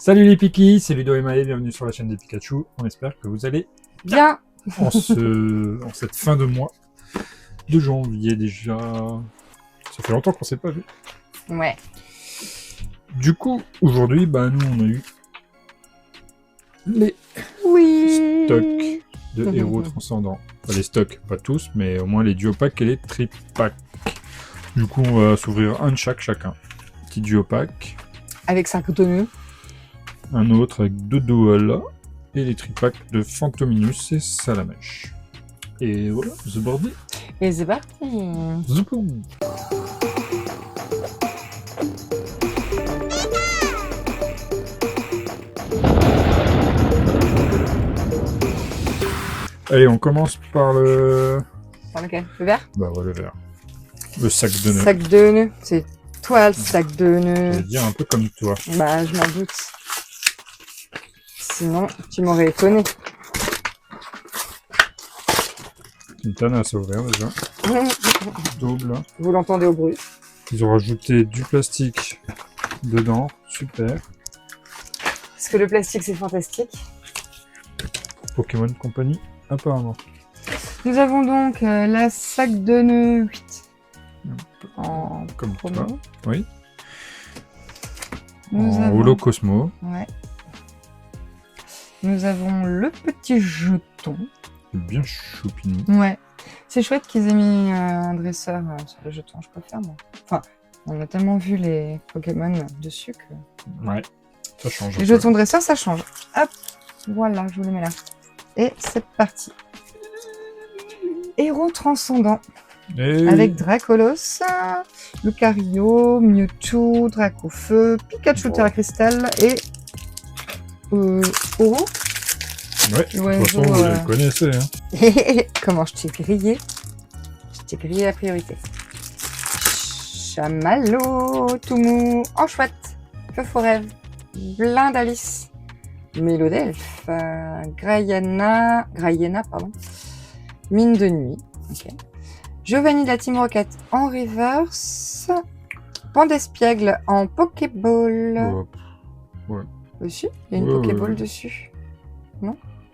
Salut les Pikis, c'est Ludo et Maë, bienvenue sur la chaîne des Pikachu. On espère que vous allez Bien. en cette fin de mois de janvier déjà. Ça fait longtemps qu'on s'est pas vu. Ouais. Du coup, aujourd'hui, nous on a eu les Oui. stocks de héros transcendants. Enfin, les stocks, pas tous, mais au moins les duo packs et les tripacks. Du coup, on va s'ouvrir un de chacun. Petit duo pack, Avec 5 tenues. un autre avec deux Doala et les tripacks de Fantominus et Salamèche. Et voilà, c'est parti. Et c'est parti. Zoupou. Allez, on commence par le... Par lequel? Le vert? Bah ouais, le vert. Le sac de nœuds. Sac de nœuds. C'est toi le sac de Je vais nœuds. dire un peu comme toi. Bah, je m'en doute. Sinon, tu m'aurais étonné. Quintana à s'ouvrir déjà. Double. Vous l'entendez au bruit. Ils ont rajouté du plastique dedans. Super. Parce que le plastique, c'est fantastique. Pokémon Company, apparemment. Nous avons donc la sac de nœuds 8. En Comme promo. toi. Oui. Nous En avons... Holo Cosmo. Ouais. Nous avons le petit jeton. Bien choupinou. Ouais. C'est chouette qu'ils aient mis un dresseur sur le jeton, je préfère moi. Enfin, on a tellement vu les Pokémon dessus que... Ouais. Ça change. Les jetons dresseurs, ça change. Hop, voilà, je vous les mets là. Et c'est parti. Héros transcendant. Et... Avec Dracolos, Lucario, Mewtwo, Dracofeu, Pikachu Wow. Terra Cristal et... Oro. Ouais, de toute L'oiseau, façon, vous les connaissez. Hein. Comment je t'ai grillé? Je t'ai grillé la priorité. Chamallow, tout mou, en chouette, feu forêt, Blindalice, Mélodelphe, Graiana, pardon, Mine de nuit, ok. Giovanni de la Team Rocket en reverse, Pandespiègle en Pokéball. Ouais. Dessus, il y a une Ouais, Pokéball ouais. dessus.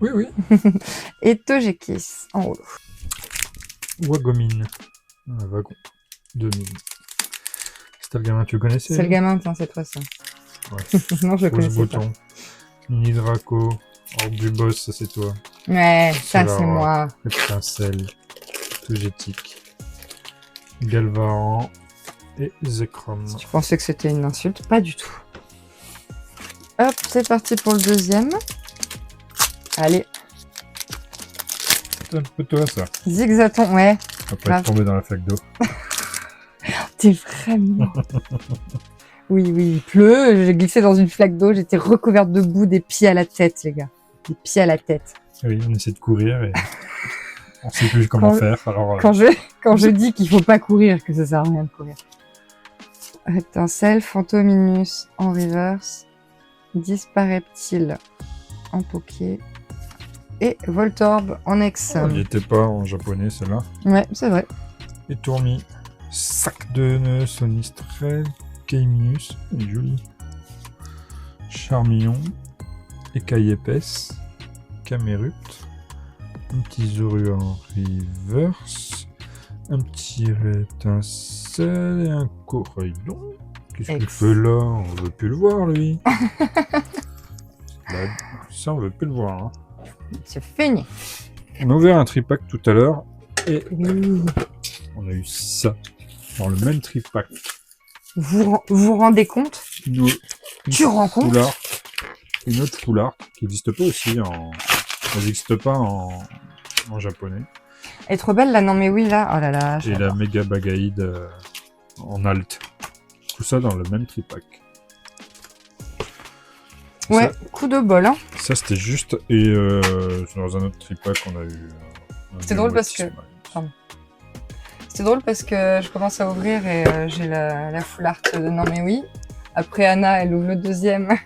Oui, oui. Et Togekiss en holo. Wagomine. Un wagon. 2000. C'était le gamin que tu connaissais? C'est le gamin, tiens, cette fois-ci. Ouais. Non, je le Pose connaissais pas. bouton. Mini Draco. Orbe du boss, ça c'est toi. Ouais, ça Solar c'est moi. Étincelle. Togetic. Galvaran. Et Zekrom. Tu pensais que c'était une insulte? Pas du tout. Hop, c'est parti pour le deuxième. Allez, C'est un peu toi ça. Zigzaton, ouais. On va pas Grave. être tombé dans la flaque d'eau. T'es vraiment... Oui, il pleut, j'ai glissé dans une flaque d'eau, j'étais recouverte de boue des pieds à la tête, les gars. Des pieds à la tête. Oui, on essaie de courir et on sait plus comment faire. Alors, Quand je dis qu'il faut pas courir, que ça sert à rien de courir. Étincelle, Fantominus en reverse, Dispareptile en Poké et Voltorb en Ex. il n'y était pas en japonais celle-là. Ouais, c'est vrai. Et Tourmi. Sac de nœuds, Sonistrel, Keiminus, il est joli. Charmillon, Écaille épaisse, Camérute, un petit Zoru en reverse, un petit Étincelle et un Coraidon. Qu'est-ce qu'il fait là? On veut plus le voir lui. Ça on veut plus le voir. Hein. C'est fini. On a ouvert un tripack tout à l'heure et Oui. on a eu ça dans le même tripack. Vous rendez compte? Tu rends compte? Foulard. Une autre foulard qui n'existe pas aussi en. Elle n'existe pas en japonais. Elle est trop belle là, non mais oui là. Oh là là. Et la méga bagaïde en alt. Tout ça dans le même tripack. Ouais, coup de bol hein. Ça c'était juste. Et dans un autre tripack on a eu. C'est drôle parce que. C'est drôle parce que je commence à ouvrir et j'ai la full art de non mais oui. Après Anna, elle ouvre le deuxième,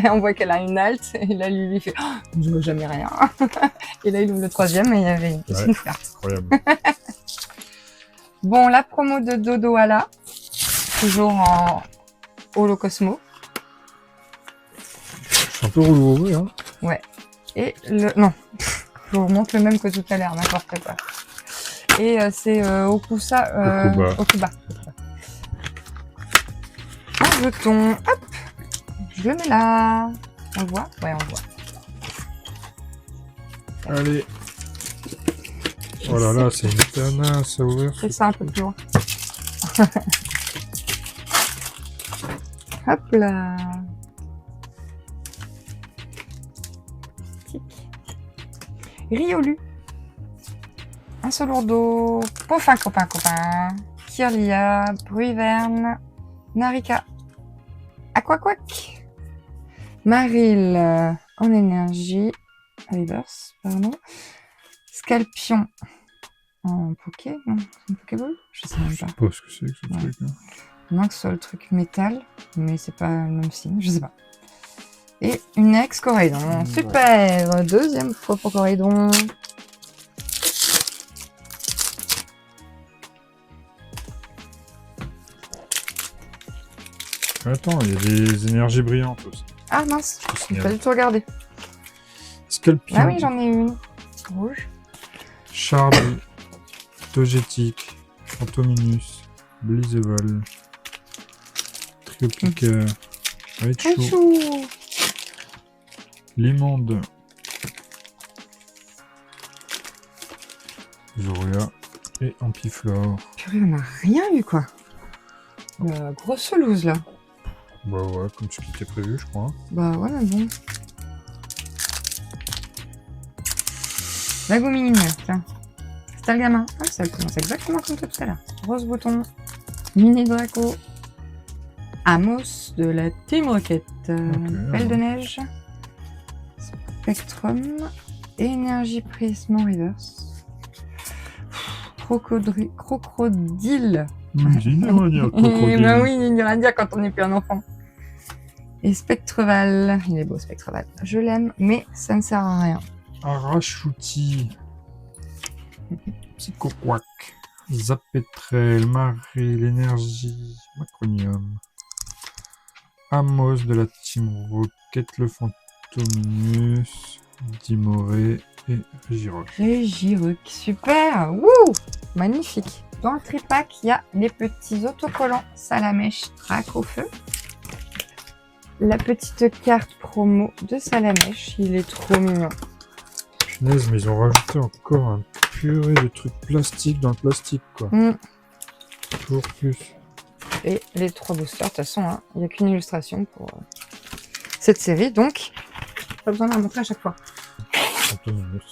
on voit qu'elle a une halte, et là lui fait oh, je vois jamais rien. Et là il ouvre le troisième et il y avait une full art. Incroyable. Bon, la promo de Dodo à la, toujours en Holo Cosmo. C'est un peu relou à ouvrir, hein. Ouais. Et le... Non. Je vous remonte le même que tout à l'heure, n'importe quoi. Et c'est Okuba. Okuba. Un jeton. Hop. Je le mets là. On le voit? Ouais, on le voit. Allez. Oh là là, c'est une tanasse à ouvrir. C'est ça un peu plus loin. Hop là. Tic. Riolu. Un seul lourdeau. Copain. Kirlia. Bruiverne. Narika. Aquaquac. Maril en énergie. Reverse, pardon. Scalpion en Poké. Non, c'est une Pokéball? Je sais même Je pas. sais pas ce que c'est que ce Ouais. truc. Hein. Il manque sur le truc métal, mais c'est pas le même signe, je sais pas. Et une ex-Coraidon. Super! Deuxième fois pour Coraidon. Attends, il y a des énergies brillantes aussi. Ah mince, Je te j'ai signale. pas du tout regardé. Scalpion. Ah oui, j'en ai une. Rouge. Charlie. Togetic. Fantominus. Blizzleval. Triopiqueur. Raichu. Raichu. Limonde. Zoria. Et Ampiflore. Purée, on a rien eu quoi. Grosse loose là. Bah ouais, comme ce qui était prévu, je crois. Bah ouais, mais bon. La goumine, tiens. Stalgamin. Ah, ça commence exactement comme tout à l'heure. Rose bouton. Mini Draco. Amos de la Team Rocket. Belle de neige. Spectrum. Énergie prisme en reverse. Crocodile. J'ai une à dire, Eh crocodile. ben oui, il n'y a rien à dire quand on n'est plus un enfant. Et Spectreval. Il est beau, Spectreval. Je l'aime, mais ça ne sert à rien. Arachuti. Psychoquack. Zapetrel. Marie. L'énergie. Macronium. Amos de la Team Rocket. Le Fantominus. Dimoré. Et Régirock. Régirock, super. Wouh, magnifique. Dans le tripack, il y a les petits autocollants Salamèche traque au feu. La petite carte promo de Salamèche, il est trop mignon. Punaise, mais ils ont rajouté encore un purée de trucs plastiques dans le plastique, quoi. Toujours plus. Et les 3 boosters, de toute façon, hein, il n'y a qu'une illustration pour cette série, donc pas besoin de la montrer à chaque fois. Fantominus.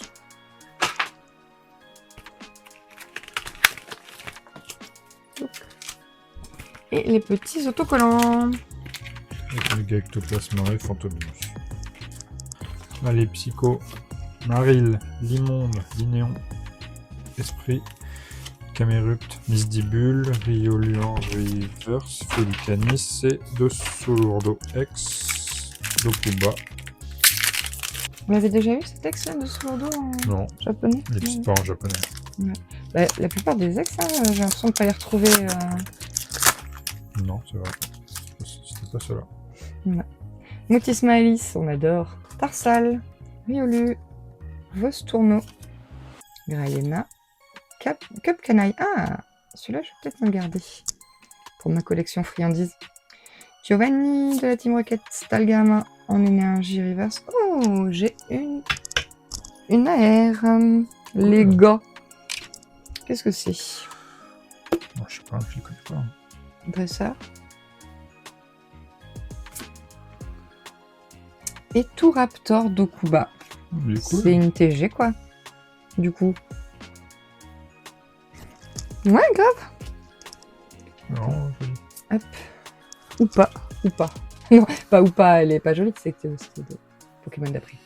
Et les petits autocollants. Avec le gars ectoplasma et Fantominus. Allez, Psycho. Maril. Limonde. Linéon. Esprit. Camérupt. Misdibule. Rioluan. Reverse. Félicanis. Et de Solourdo X. Dokuba. Vous l'avez déjà eu cet ex là de Solourdo en Non, japonais? il n'existe pas en japonais. Bah, la plupart des ex, hein, j'ai l'impression de ne pas les retrouver. Non, c'est vrai. C'était pas cela. Motismaelis, on adore. Tarsal, Riolu, Vostourno, Grayena, Cup Canaille. Ah, celui-là, je vais peut-être me le garder pour ma collection friandises. Giovanni de la Team Rocket, Stalgamin en énergie reverse. Oh, j'ai une AR. Les gars. Qu'est-ce que c'est? Bon, je sais pas, je les connais pas. Dresseur. Et tout Raptor d'Okuba. Il est cool. C'est une TG quoi. Du coup. Ouais, grave. Non, joli. Hop. Ou pas. Ou pas. Non, pas ou pas, elle est pas jolie, c'est de Pokémon d'après.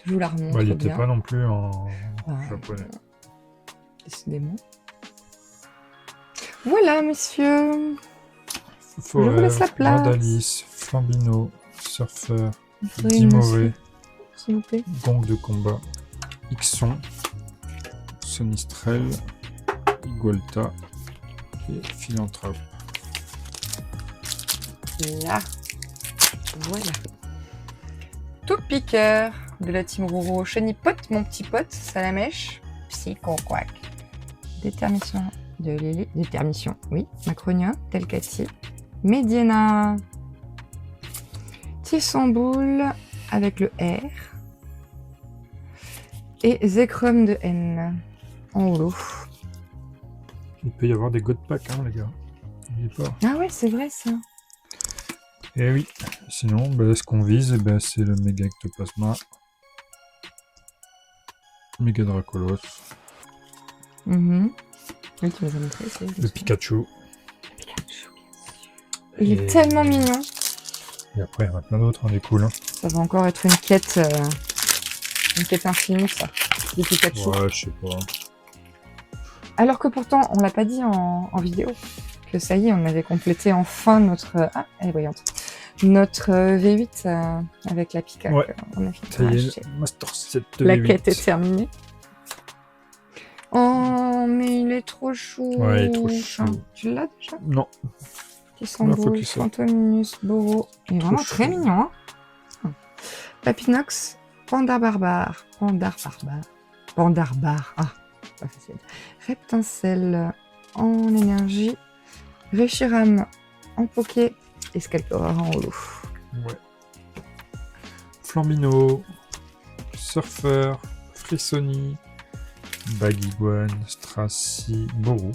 Je vous la remontre Bah, il bien. était pas non plus en Ah, japonais. décidément. Voilà, messieurs. Forêt, vous laisse la place. Radalis, Flambino, Surfeur, Une Dimoré, s'il vous plaît. Gong de combat, Ixon, Sonistrel, Igolta et Philanthrope. Là. Voilà. Piqueur de la team Roro. Chenipote, mon petit pote, Salamèche. Psycho Quack. Détermination de Lily. Détermination, oui. Macronia, Telcati. Mediana. Tissamboul avec le R. Et Zekrom de N. En holo. Il peut y avoir des God Pack, hein, les gars. N'oubliez pas. Ah ouais, c'est vrai ça. Et oui. Sinon, ce qu'on vise, c'est le Méga Ectoplasma. Méga Dracolos. Oui, tu nous as montré. Le Pikachu. Il est tellement mignon. Et après, il y en a plein d'autres, hein, des cool. Hein. Ça va encore être une quête infinie, ça. Des Pikachu. Ouais, je sais pas. Alors que pourtant, on l'a pas dit en vidéo, que ça y est, on avait complété enfin notre... Ah, elle est brillante. Notre V8 avec la Pika. Ouais, on a fini ça y est, acheter. Master 7 de La V8. quête est terminée. Oh, mais il est trop chou. Ouais, il est trop chou. Tu l'as déjà? Non. Tissamboul, Fantominus, Boro. Il est vraiment très mignon. Hein. Papinox, Pandar Barbare. Ah, pas facile. Reptincelle en énergie. Reshiram en poké. Et Scalpera en holo. Ouais. Flambino, Surfer, Frissoni, Bagiguan, Stracy, Boru.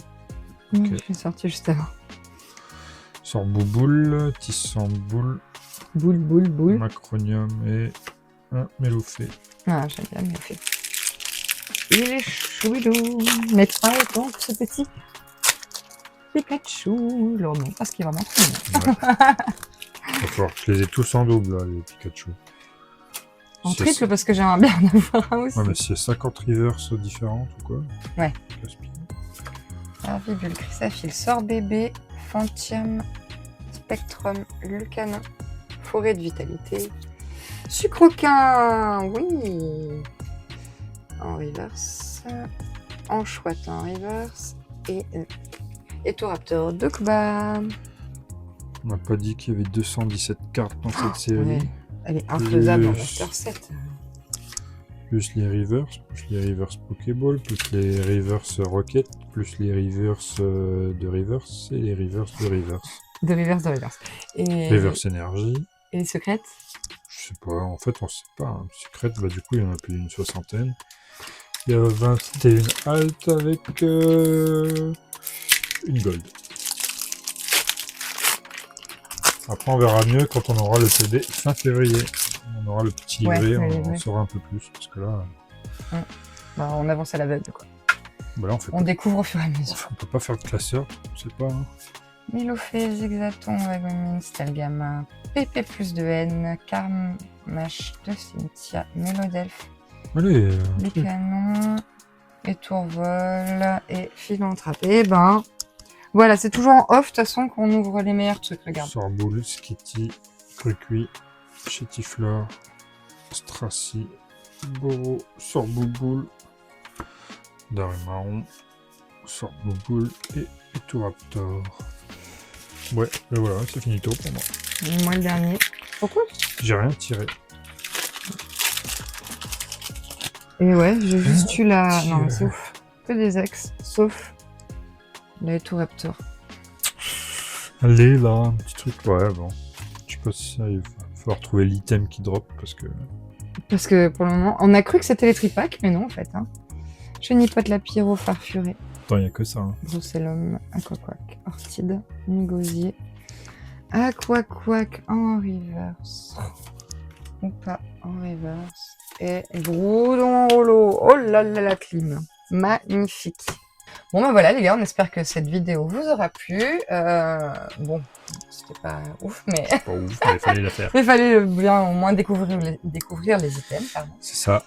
Okay. Je suis sortie juste avant. Sorbouboule, Tissamboul, Boule. Macronium et un Méloufé. Ah, j'aime bien Méloufé. Il est chouilou. Mais pas autant que ce petit Pikachu. Leur nom, parce qu'il est vraiment trop mignon. Ouais. Il va falloir que je les ai tous en double, là, les Pikachu. En triple, parce que j'aimerais bien en avoir un aussi. Ouais, mais s'il y a 50 reverse différentes ou quoi. Ouais. Casse-pied. Arvibule, Chrysafil, Sorbébé, Fantium, Spectrum, Lucanin, Forêt de Vitalité, Sucroquin, oui, en reverse, Anchouette en reverse, et Etoraptor Dokba. On n'a pas dit qu'il y avait 217 cartes dans cette série. Ouais. Elle est infaisable en Master 7. Plus les reverse Pokéball, plus les reverse Rocket, plus les reverse de reverse et les reverse de reverse. De reverse. Et... Reverse énergie. Et les secrètes? Je sais pas, en fait on sait pas. Hein. Secrète, du coup il y en a plus d'une soixantaine. Il y a 21 alt avec une gold. Après on verra mieux quand on aura le CD fin février. On aura le petit livret, on saura un peu plus. Parce que là... Bah, on avance à l'aveugle, quoi. Bah là, on découvre au fur et à mesure. On peut pas faire de classeur, on sait pas. Hein. Milophée, Zexaton, Wagomine, Stelgama, PP plus de N, Karmash de Cynthia, Mélodelphe, Lucanon, et Tourvol, et Philanthrape. Et ben, voilà, c'est toujours en off, de toute façon, qu'on ouvre les meilleurs trucs, regarde. Sorboule, Skitty, Crucui, Chétiflore, Stracy, Boro, Sorbouboule, Darumaron, Sorbouboule et Etoraptor. Ouais, ben voilà, c'est finito pour moi. Moi le dernier. Pourquoi? J'ai rien tiré. Et ouais, j'ai juste eu la... Non, c'est ouf. Que des ex, sauf la Etoraptor. Allez, là, un petit truc, ouais, bon. Je sais pas si ça, il va falloir trouver l'item qui drop, parce que... Parce que pour le moment, on a cru que c'était les tripacks, mais non, en fait. Hein. Chenipote, la Pyro, Farfuré. Attends, il n'y a que ça. Hein. Brucellum, Aquaquack, Orchide, Négosier, Aquaquack en reverse. Ou pas en reverse. Et Groudon en holo. Oh là là, la clim. Magnifique. Bon ben voilà les gars, on espère que cette vidéo vous aura plu. Bon, c'était pas ouf, mais... Pas ouf, mais il fallait la faire. Il fallait bien au moins découvrir les items, pardon. C'est ça.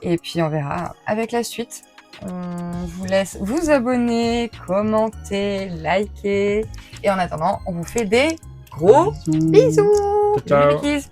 Et puis on verra avec la suite. On vous laisse vous abonner, commenter, liker. Et en attendant, on vous fait des gros bisous. Ciao. Bisous.